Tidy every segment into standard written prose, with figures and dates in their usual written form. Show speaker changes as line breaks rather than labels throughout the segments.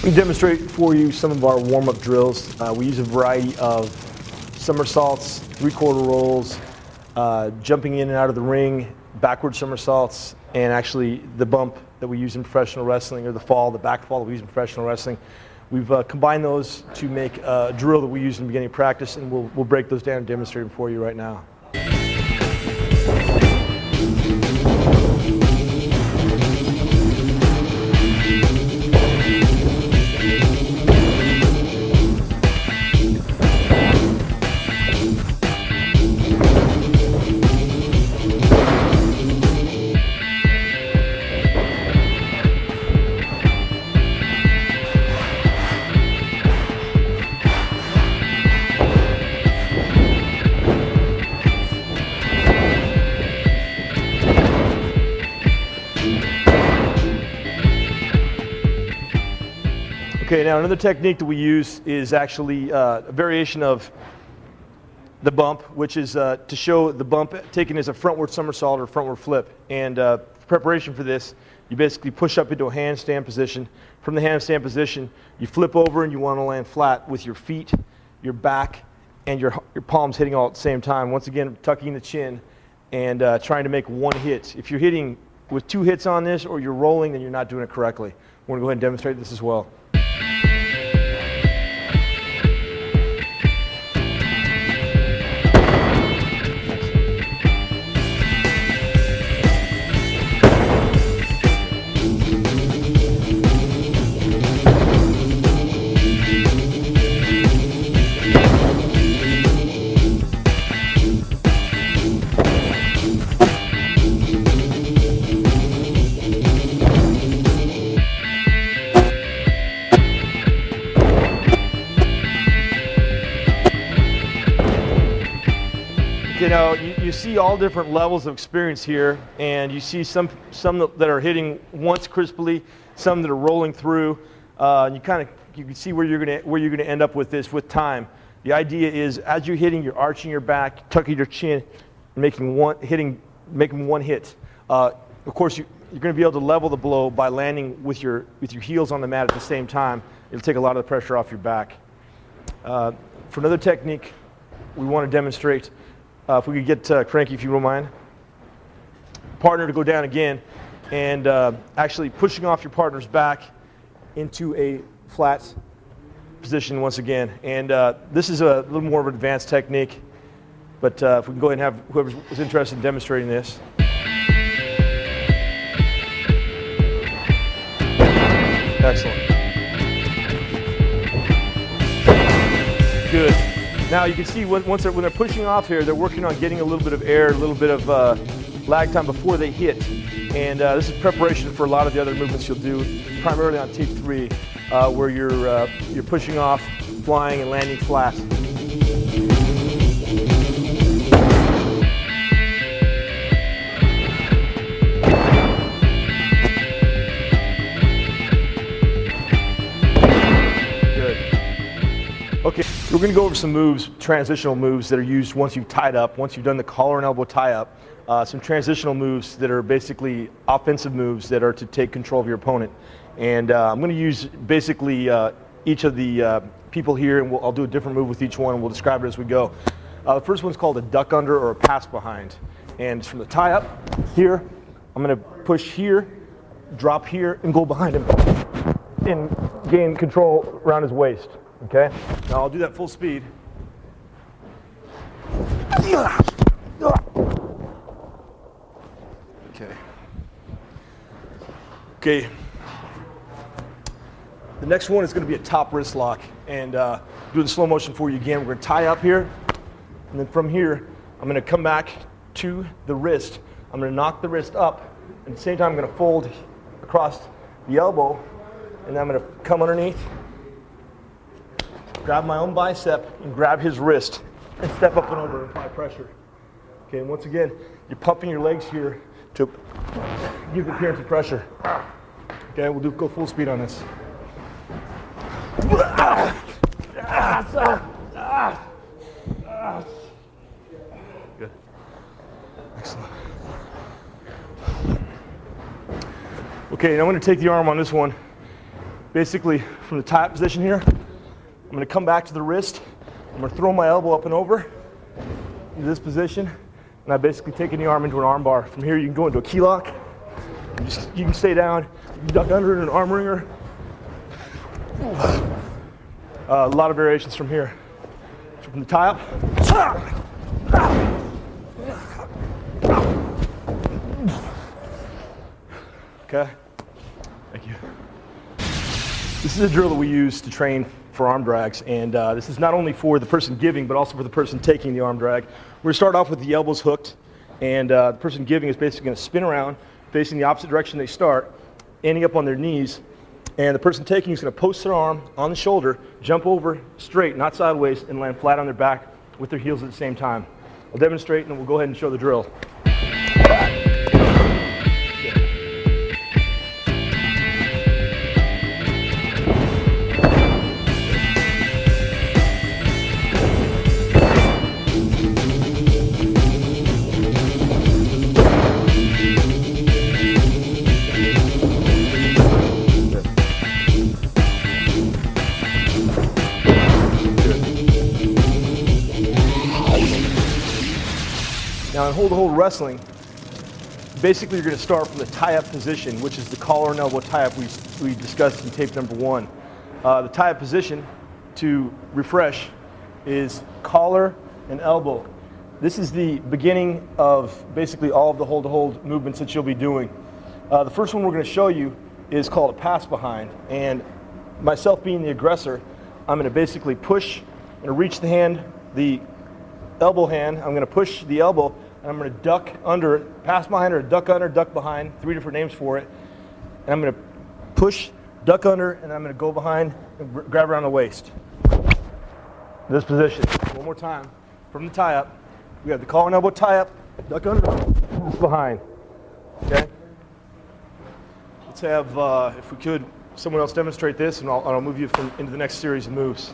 We demonstrate for you some of our warm-up drills. We use a variety of somersaults, three-quarter rolls, jumping in and out of the ring, backward somersaults, and actually the bump that we use in professional wrestling, or the fall, the back fall that we use in professional wrestling. We've combined those to make a drill that we use in the beginning of practice, and we'll break those down and demonstrate them for you right now. Okay, now another technique that we use is actually a variation of the bump, which is to show the bump taken as a frontward somersault or frontward flip. And preparation for this, you basically push up into a handstand position. From the handstand position, you flip over and you want to land flat with your feet, your back, and your palms hitting all at the same time. Once again, tucking the chin and trying to make one hit. If you're hitting with two hits on this or you're rolling, then you're not doing it correctly. We're going to go ahead and demonstrate this as well. You know, you see all different levels of experience here, and you see some that are hitting once crisply, some that are rolling through. And you can see where you're gonna end up with this with time. The idea is, as you're hitting, you're arching your back, tucking your chin, making one hit. Of course, you're going to be able to level the blow by landing with your heels on the mat at the same time. It'll take a lot of the pressure off your back. For another technique, we want to demonstrate. If we could get Frankie, if you don't mind, partner to go down again, and actually pushing off your partner's back into a flat position once again. And this is a little more of an advanced technique, but if we can go ahead and have whoever was interested in demonstrating this. Excellent. Good. Now you can see when they're pushing off here, they're working on getting a little bit of air, a little bit of lag time before they hit. And this is preparation for a lot of the other movements you'll do, primarily on tape 3, where you're pushing off, flying, and landing flat. Okay, we're going to go over some moves, transitional moves that are used once you've tied up, once you've done the collar and elbow tie up. Some transitional moves that are basically offensive moves that are to take control of your opponent. And I'm going to use basically each of the people here, and I'll do a different move with each one, and we'll describe it as we go. The first one's called a duck under or a pass behind. And from the tie up here, I'm going to push here, drop here, and go behind him and gain control around his waist. Okay, now I'll do that full speed. Okay. The next one is going to be a top wrist lock, and do the slow motion for you again. We're going to tie up here, and then from here, I'm going to come back to the wrist. I'm going to knock the wrist up, and at the same time, I'm going to fold across the elbow, and then I'm going to come underneath, grab my own bicep and grab his wrist and step up and over and apply pressure. Okay, and once again, you're pumping your legs here to give the appearance of pressure. Okay, we'll go full speed on this. Good. Excellent. Okay, now I'm going to take the arm on this one, basically from the tie-up position here, I'm going to come back to the wrist. I'm going to throw my elbow up and over into this position, and I basically taking the arm into an arm bar. From here, you can go into a key lock. You can stay down. You can duck under in an arm wringer. A lot of variations from here. So from the tie-up. Okay. Thank you. This is a drill that we use to train for arm drags, and this is not only for the person giving, but also for the person taking the arm drag. We're going to start off with the elbows hooked, and the person giving is basically going to spin around, facing the opposite direction they start, ending up on their knees, and the person taking is going to post their arm on the shoulder, jump over straight, not sideways, and land flat on their back with their heels at the same time. I'll demonstrate, and we'll go ahead and show the drill. Now in hold-to-hold wrestling, basically you're going to start from the tie-up position, which is the collar and elbow tie-up we discussed in tape number 1. The tie-up position, to refresh, is collar and elbow. This is the beginning of basically all of the hold-to-hold movements that you'll be doing. The first one we're going to show you is called a pass behind, and myself being the aggressor, I'm going to basically push and reach the hand, the elbow hand. I'm going to push the elbow, and I'm going to duck under, pass behind or duck under, duck behind, 3 different names for it. And I'm going to push, duck under, and I'm going to go behind and grab around the waist. This position. One more time. From the tie-up, we have the collar and elbow tie-up, duck under, behind. Okay? Let's have, if we could, someone else demonstrate this, and I'll move you into the next series of moves.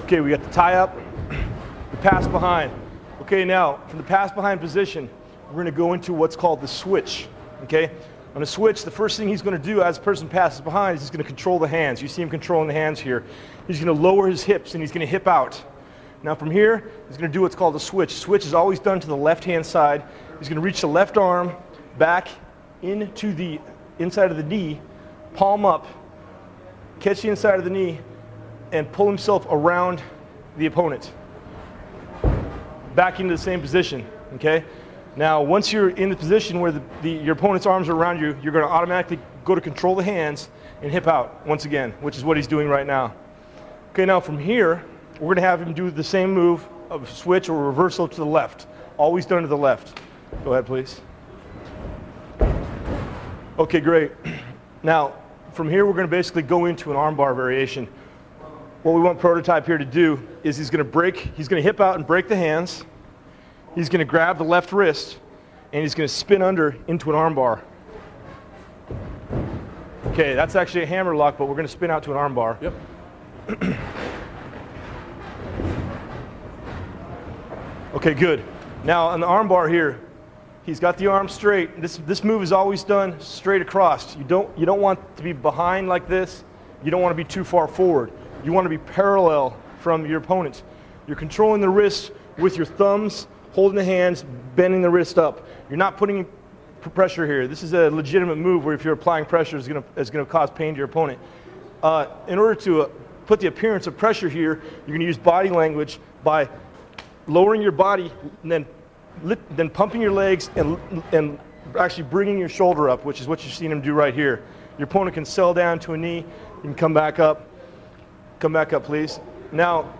Okay, we got the tie-up, the pass behind. Okay, now, from the pass behind position, we're going to go into what's called the switch. Okay? On a switch, the first thing he's going to do as the person passes behind is he's going to control the hands. You see him controlling the hands here. He's going to lower his hips, and he's going to hip out. Now from here, he's going to do what's called a switch. Switch is always done to the left-hand side. He's going to reach the left arm back into the inside of the knee, palm up, catch the inside of the knee, and pull himself around the opponent. Back into the same position, okay? Now, once you're in the position where your opponent's arms are around you, you're gonna automatically go to control the hands and hip out once again, which is what he's doing right now. Okay, now from here, we're gonna have him do the same move of switch or reversal to the left, always done to the left. Go ahead, please. Okay, great. Now, from here, we're gonna basically go into an armbar variation. What we want Prototype here to do is he's going to hip out and break the hands. He's going to grab the left wrist, and he's going to spin under into an armbar. Okay, that's actually a hammer lock, but we're going to spin out to an armbar. Yep. Okay, good. Now on the armbar here, he's got the arm straight. This move is always done straight across. You don't want to be behind like this. You don't want to be too far forward. You want to be parallel from your opponent. You're controlling the wrist with your thumbs, holding the hands, bending the wrist up. You're not putting pressure here. This is a legitimate move where if you're applying pressure, it's going to cause pain to your opponent. In order to put the appearance of pressure here, you're going to use body language by lowering your body and then pumping your legs and actually bringing your shoulder up, which is what you've seen him do right here. Your opponent can settle down to a knee. You can come back up. Come back up, please. Now,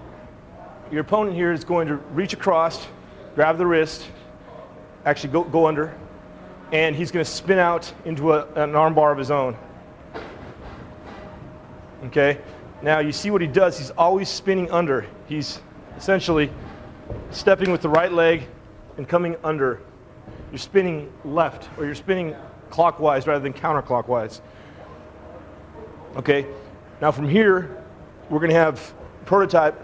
your opponent here is going to reach across, grab the wrist, actually go under, and he's going to spin out into an armbar of his own. Okay? Now, you see what he does. He's always spinning under. He's essentially stepping with the right leg and coming under. You're spinning left, or you're spinning clockwise rather than counterclockwise. Okay? Now, from here, we're going to have Prototype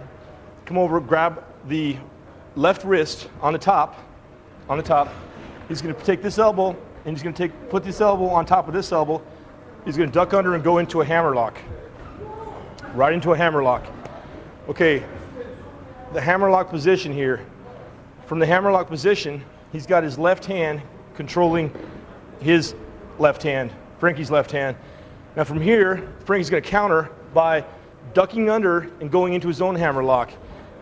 come over, grab the left wrist on the top. He's going to take this elbow and he's going to put this elbow on top of this elbow. He's going to duck under and go into a hammer lock. Right into a hammer lock. Okay, the hammer lock position here. From the hammer lock position, he's got his left hand controlling his left hand, Frankie's left hand. Now from here, Frankie's going to counter by ducking under and going into his own hammer lock.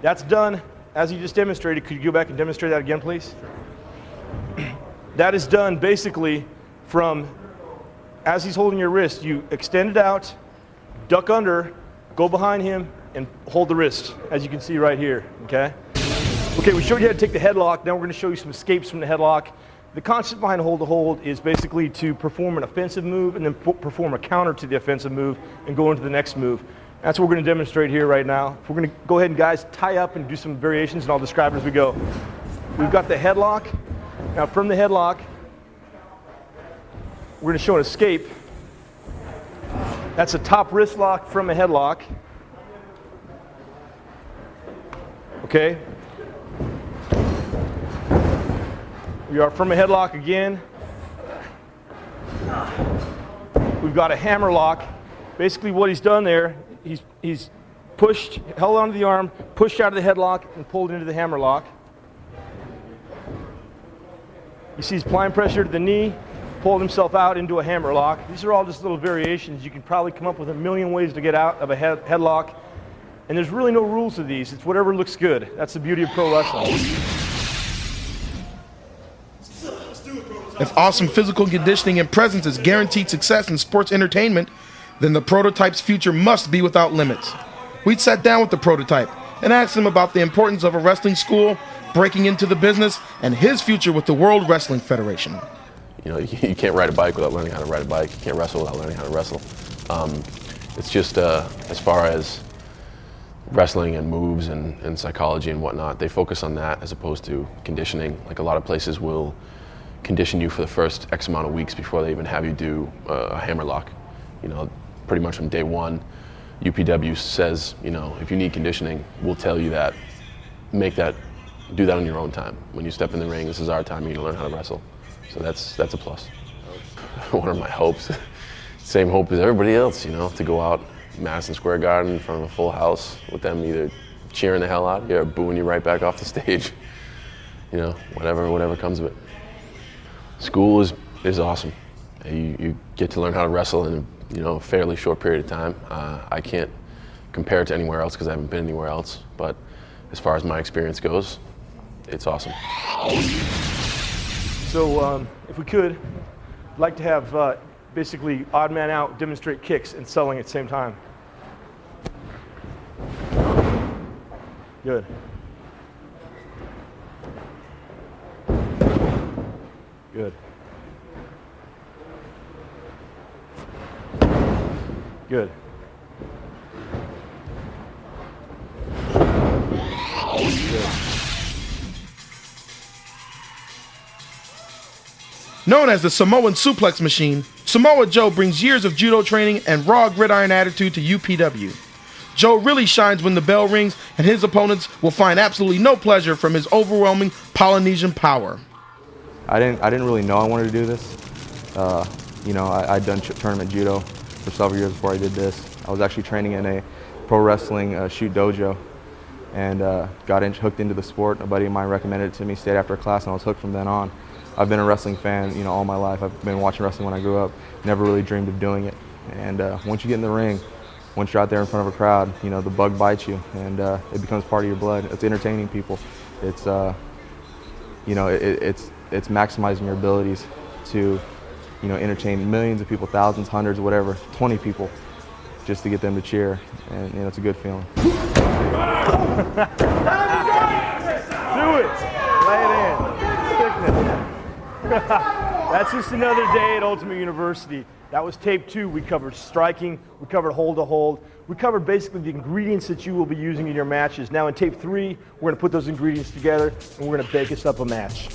That's done as he just demonstrated. Could you go back and demonstrate that again, please? That is done basically from, as he's holding your wrist, you extend it out, duck under, go behind him, and hold the wrist, as you can see right here, okay? Okay, we showed you how to take the headlock. Now we're going to show you some escapes from the headlock. The concept behind hold to hold is basically to perform an offensive move and then perform a counter to the offensive move and go into the next move. That's what we're going to demonstrate here right now. We're going to go ahead and, guys, tie up and do some variations, and I'll describe it as we go. We've got the headlock. Now from the headlock, we're going to show an escape. That's a top wrist lock from a headlock. Okay. We are from a headlock again. We've got a hammer lock. Basically what he's done there, he's pushed, held onto the arm, pushed out of the headlock, and pulled into the hammer lock. You see he's applying pressure to the knee, pulled himself out into a hammer lock. These are all just little variations. You can probably come up with a million ways to get out of a headlock. And there's really no rules to these. It's whatever looks good. That's the beauty of pro wrestling.
If awesome physical conditioning and presence is guaranteed success in sports entertainment, then the prototype's future must be without limits. We sat down with the prototype and asked him about the importance of a wrestling school, breaking into the business, and his future with the World Wrestling Federation.
You know, you can't ride a bike without learning how to ride a bike. You can't wrestle without learning how to wrestle. It's just as far as wrestling and moves and psychology and whatnot, they focus on that as opposed to conditioning. Like a lot of places will condition you for the first X amount of weeks before they even have you do a hammer lock. You know, pretty much from day one, UPW says, you know, if you need conditioning, we'll tell you that. Do that on your own time. When you step in the ring, this is our time. You're gonna learn how to wrestle. So that's a plus. One of my hopes, same hope as everybody else, you know, to go out Madison Square Garden in front of a full house with them either cheering the hell out of you or booing you right back off the stage. You know, whatever comes of it. School is awesome. You get to learn how to wrestle in a fairly short period of time. I can't compare it to anywhere else because I haven't been anywhere else. But as far as my experience goes, it's awesome.
So if we could, I'd like to have basically odd man out demonstrate kicks and selling at the same time. Good. Good. Good. Good.
Known as the Samoan suplex machine, Samoa Joe brings years of judo training and raw gridiron attitude to UPW. Joe really shines when the bell rings, and his opponents will find absolutely no pleasure from his overwhelming Polynesian power.
I didn't really know I wanted to do this. I'd done tournament judo for several years before I did this. I was actually training in a pro wrestling shoot dojo and got hooked into the sport. A buddy of mine recommended it to me, stayed after class, and I was hooked from then on. I've been a wrestling fan, all my life. I've been watching wrestling when I grew up. Never really dreamed of doing it. And once you get in the ring, once you're out there in front of a crowd, the bug bites you, and it becomes part of your blood. It's entertaining people. It's it's maximizing your abilities to, entertain millions of people, thousands, hundreds, whatever, 20 people, just to get them to cheer, and it's a good feeling.
Do it. Lay it in. Thickness. That's just another day at Ultimate University. That was tape 2. We covered striking, we covered hold to hold, we covered basically the ingredients that you will be using in your matches. Now in tape 3, we're going to put those ingredients together and we're going to bake us up a match.